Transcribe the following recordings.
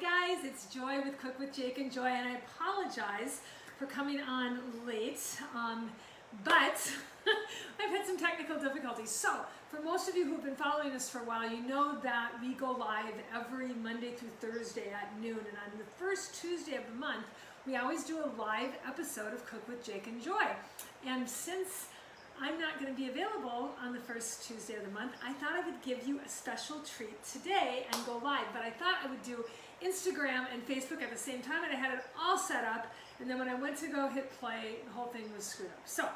guys, it's Joy with Cook with Jake and Joy, and I apologize for coming on late, but I've had some technical difficulties. So, for most of you who've been following us for a while, you know that we go live every Monday through Thursday at noon, and on the first Tuesday of the month, we always do a live episode of Cook with Jake and Joy. And since I'm not going to be available on the first Tuesday of the month, I thought I would give you a special treat today and go live. But I thought I would do Instagram and Facebook at the same time, and I had it all set up. And then when I went to go hit play, the whole thing was screwed up. So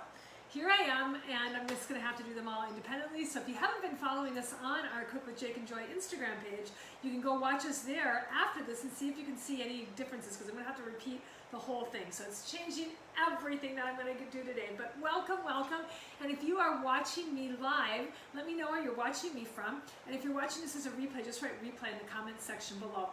here I am, and I'm just going to have to do them all independently. So if you haven't been following us on our Cook with Jake and Joy Instagram page, you can go watch us there after this and see if you can see any differences, because I'm going to have to repeat the whole thing. So it's changing everything that I'm going to do today. But welcome, welcome. And if you are watching me live, let me know where you're watching me from. And if you're watching this as a replay, just write replay in the comments section below.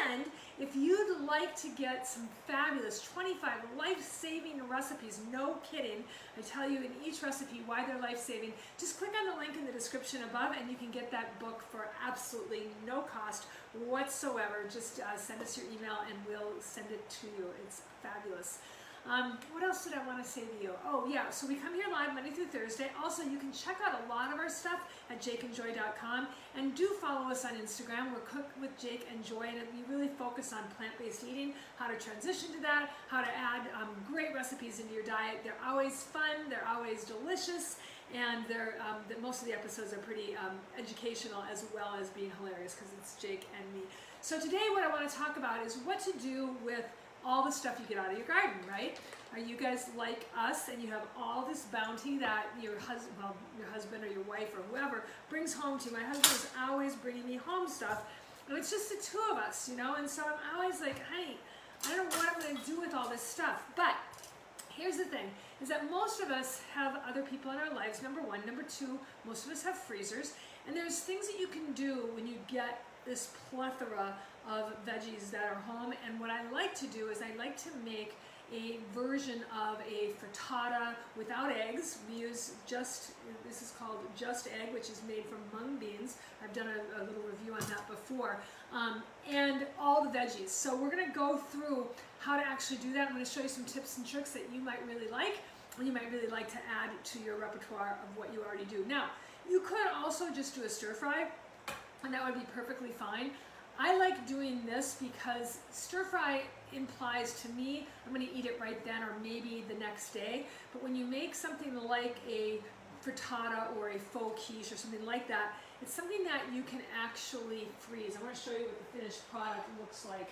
And if you'd like to get some fabulous 25 life-saving recipes, no kidding, I tell you in each recipe why they're life-saving, just click on the link in the description above and you can get that book for absolutely no cost whatsoever. Just send us your email and we'll send it to you. It's fabulous. What else did I want to say to you? Oh yeah, so we come here live Monday through Thursday. Also, you can check out a lot of our stuff at jakeandjoy.com, and do follow us on Instagram. We're Cook with Jake and Joy, and we really focus on plant-based eating, how to transition to that, how to add great recipes into your diet. They're always fun, they're always delicious, and most of the episodes are pretty educational as well as being hilarious, because it's Jake and me. So today what I want to talk about is what to do with all the stuff you get out of your garden, right? Are you guys like us and you have all this bounty that your husband or your wife or whoever brings home to you? My husband is always bringing me home stuff, and it's just the two of us, you know, and so I'm always like, hey, I don't know what I'm going to do with all this stuff. But here's the thing, is that most of us have other people in our lives, number one. Number two, most of us have freezers, and there's things that you can do when you get this plethora of veggies that are home. And what I like to do is I like to make a version of a frittata without eggs. We use this is called Just Egg, which is made from mung beans. I've done a little review on that before. And all the veggies. So we're going to go through how to actually do that. I'm going to show you some tips and tricks that you might really like, and you might really like to add to your repertoire of what you already do. Now, you could also just do a stir fry, and that would be perfectly fine. I like doing this because stir fry implies to me I'm going to eat it right then or maybe the next day. But when you make something like a frittata or a faux quiche or something like that, it's something that you can actually freeze. I want to show you what the finished product looks like.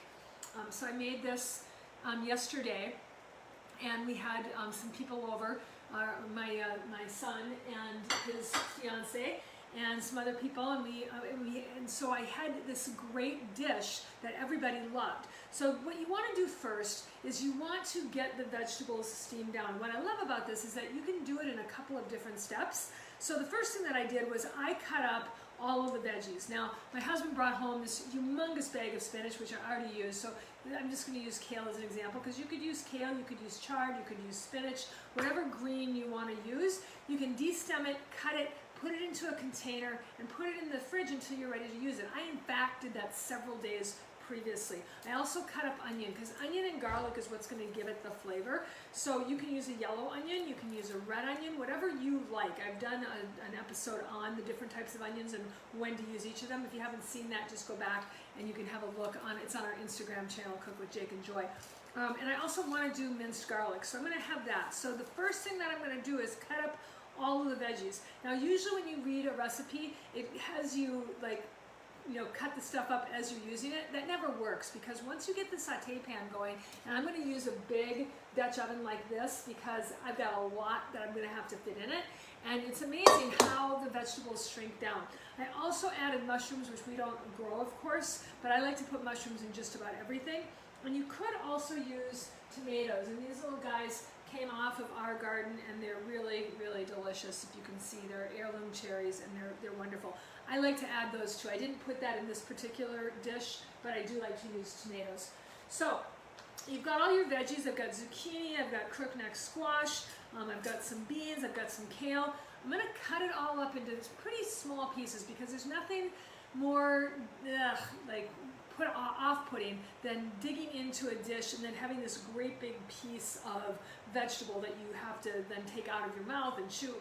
So I made this yesterday, and we had some people over, my son and his fiance, and some other people, and so I had this great dish that everybody loved. So what you want to do first is you want to get the vegetables steamed down. What I love about this is that you can do it in a couple of different steps. So the first thing that I did was I cut up all of the veggies. Now, my husband brought home this humongous bag of spinach, which I already used, so I'm just going to use kale as an example, because you could use kale, you could use chard, you could use spinach, whatever green you want to use. You can destem it, cut it, put it into a container, and put it in the fridge until you're ready to use it. I, in fact, did that several days previously. I also cut up onion, because onion and garlic is what's going to give it the flavor. So you can use a yellow onion, you can use a red onion, whatever you like. I've done an episode on the different types of onions and when to use each of them. If you haven't seen that, just go back and you can have a look on. It's on our Instagram channel, Cook with Jake and Joy. And I also want to do minced garlic, so I'm going to have that. So the first thing that I'm going to do is cut up all of the veggies. Now, usually when you read a recipe, it has you cut the stuff up as you're using it. That never works, because once you get the saute pan going, and I'm going to use a big Dutch oven like this because I've got a lot that I'm going to have to fit in it, and it's amazing how the vegetables shrink down. I also added mushrooms, which we don't grow, of course, but I like to put mushrooms in just about everything. And you could also use tomatoes, and these little guys came off of our garden, and they're really, really delicious. If you can see, they're heirloom cherries, and they're wonderful. I like to add those too. I didn't put that in this particular dish, but I do like to use tomatoes. So you've got all your veggies. I've got zucchini, I've got crookneck squash, I've got some beans, I've got some kale. I'm going to cut it all up into pretty small pieces, because there's nothing more like off-putting than digging into a dish and then having this great big piece of vegetable that you have to then take out of your mouth and chew,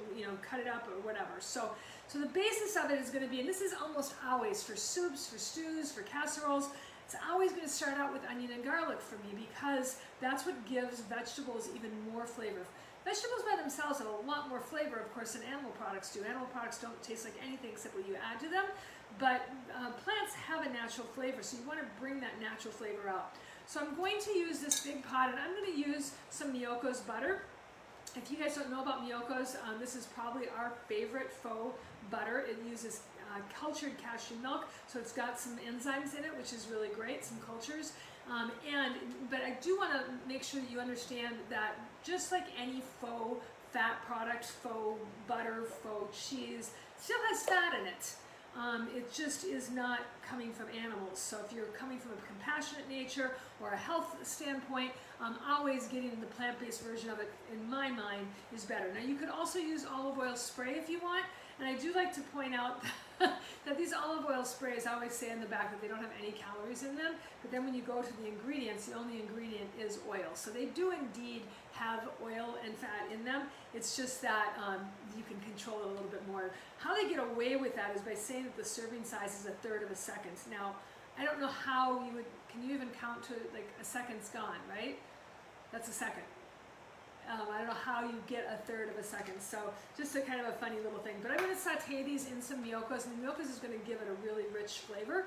cut it up or whatever. So the basis of it is going to be, and this is almost always for soups, for stews, for casseroles, it's always going to start out with onion and garlic for me, because that's what gives vegetables even more flavor. Vegetables by themselves have a lot more flavor, of course, than animal products do. Animal products don't taste like anything except what you add to them, but plants have a natural flavor, so you want to bring that natural flavor out. So I'm going to use this big pot, and I'm going to use some Miyoko's butter. If you guys don't know about Miyoko's, this is probably our favorite faux butter. It uses cultured cashew milk, so it's got some enzymes in it, which is really great, some cultures. But I do want to make sure that you understand that just like any faux fat product, faux butter, faux cheese, still has fat in it. It just is not coming from animals. So if you're coming from a compassionate nature or a health standpoint, always getting the plant-based version of it, in my mind, is better. Now you could also use olive oil spray if you want, and I do like to point out that these olive oil sprays, I always say in the back that they don't have any calories in them, but then when you go to the ingredients, the only ingredient is oil. So they do indeed have oil and fat in them. It's just that you can control it a little bit more. How they get away with that is by saying that the serving size is 1/3 of a second. Now, I don't know how you would, can you even count to, like, a second's gone, right? That's a second. I don't know how you get 1/3 of a second, so just a kind of a funny little thing. But I'm going to saute these in some Miyoko's, and the Miyoko's is going to give it a really rich flavor.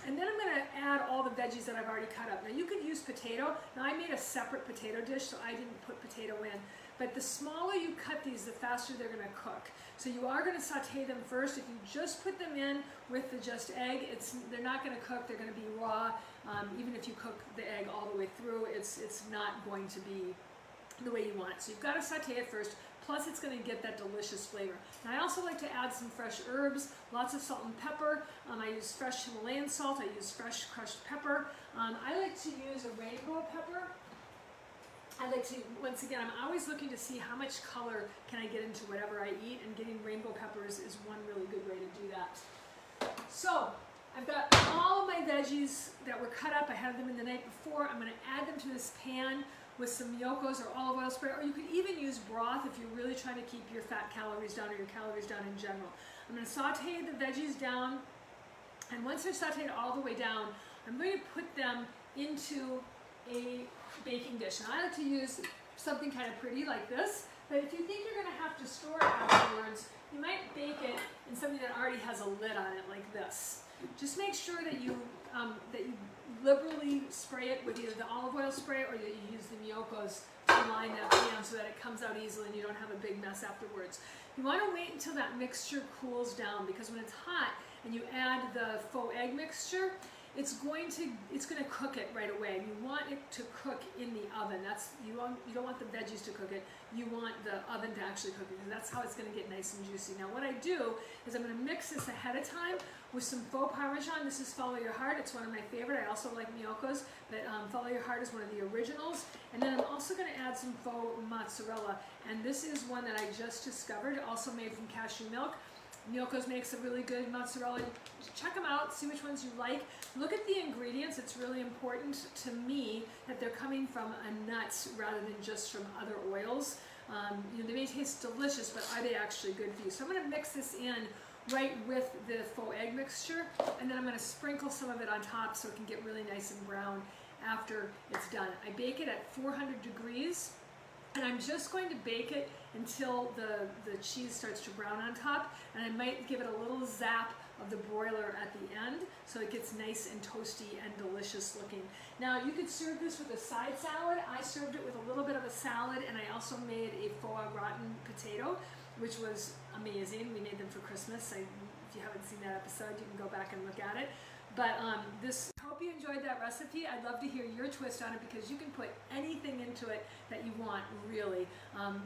And then I'm going to add all the veggies that I've already cut up. Now you could use potato. Now I made a separate potato dish, so I didn't put potato in. But the smaller you cut these, the faster they're going to cook. So you are going to saute them first. If you just put them in with the just egg, they're not going to cook. They're going to be raw. Even if you cook the egg all the way through, it's not going to be the way you want it. So you've got to saute it first, plus it's going to get that delicious flavor. And I also like to add some fresh herbs, lots of salt and pepper. I use fresh Himalayan salt, I use fresh crushed pepper. I like to use a rainbow pepper. I like to, once again, I'm always looking to see how much color can I get into whatever I eat, and getting rainbow peppers is one really good way to do that. So I've got all of my veggies that were cut up. I had them in the night before. I'm going to add them to this pan with some Miyoko's or olive oil spray, or you could even use broth if you're really trying to keep your fat calories down or your calories down in general. I'm going to saute the veggies down, and once they're sauteed all the way down, I'm going to put them into a baking dish. And I like to use something kind of pretty like this, but if you think you're going to have to store it afterwards, you might bake it in something that already has a lid on it like this. Just make sure that you liberally spray it with either the olive oil spray, or that you use the Miyoko's to line that pan so that it comes out easily and you don't have a big mess afterwards. You want to wait until that mixture cools down, because when it's hot and you add the faux egg mixture, it's going to cook it right away. You want it to cook in the oven. You don't want the veggies to cook it. You want the oven to actually cook it, and that's how it's going to get nice and juicy. Now what I do is I'm going to mix this ahead of time with some faux Parmesan. This is Follow Your Heart. It's one of my favorite. I also like Miyoko's, but Follow Your Heart is one of the originals. And then I'm also going to add some faux mozzarella, and this is one that I just discovered, also made from cashew milk. Miyoko's makes a really good mozzarella. Check them out, see which ones you like. Look at the ingredients. It's really important to me that they're coming from a nut rather than just from other oils. They may taste delicious, but are they actually good for you? So I'm going to mix this in right with the faux egg mixture, and then I'm going to sprinkle some of it on top so it can get really nice and brown after it's done. I bake it at 400 degrees. And I'm just going to bake it until the cheese starts to brown on top, and I might give it a little zap of the broiler at the end so it gets nice and toasty and delicious looking. Now you could serve this with a side salad. I served it with a little bit of a salad, and I also made a faux gratin potato, which was amazing. We made them for Christmas. If you haven't seen that episode, you can go back and look at it. But I hope you enjoyed that recipe. I'd love to hear your twist on it, because you can put anything into it that you want, really. I'm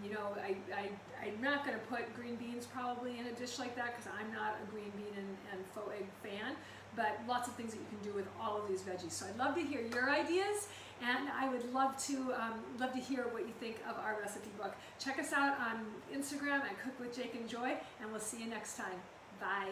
not going to put green beans probably in a dish like that, because I'm not a green bean and faux egg fan, but lots of things that you can do with all of these veggies. So I'd love to hear your ideas, and I would love to hear what you think of our recipe book. Check us out on Instagram at Cook with Jake and Joy, and we'll see you next time. Bye.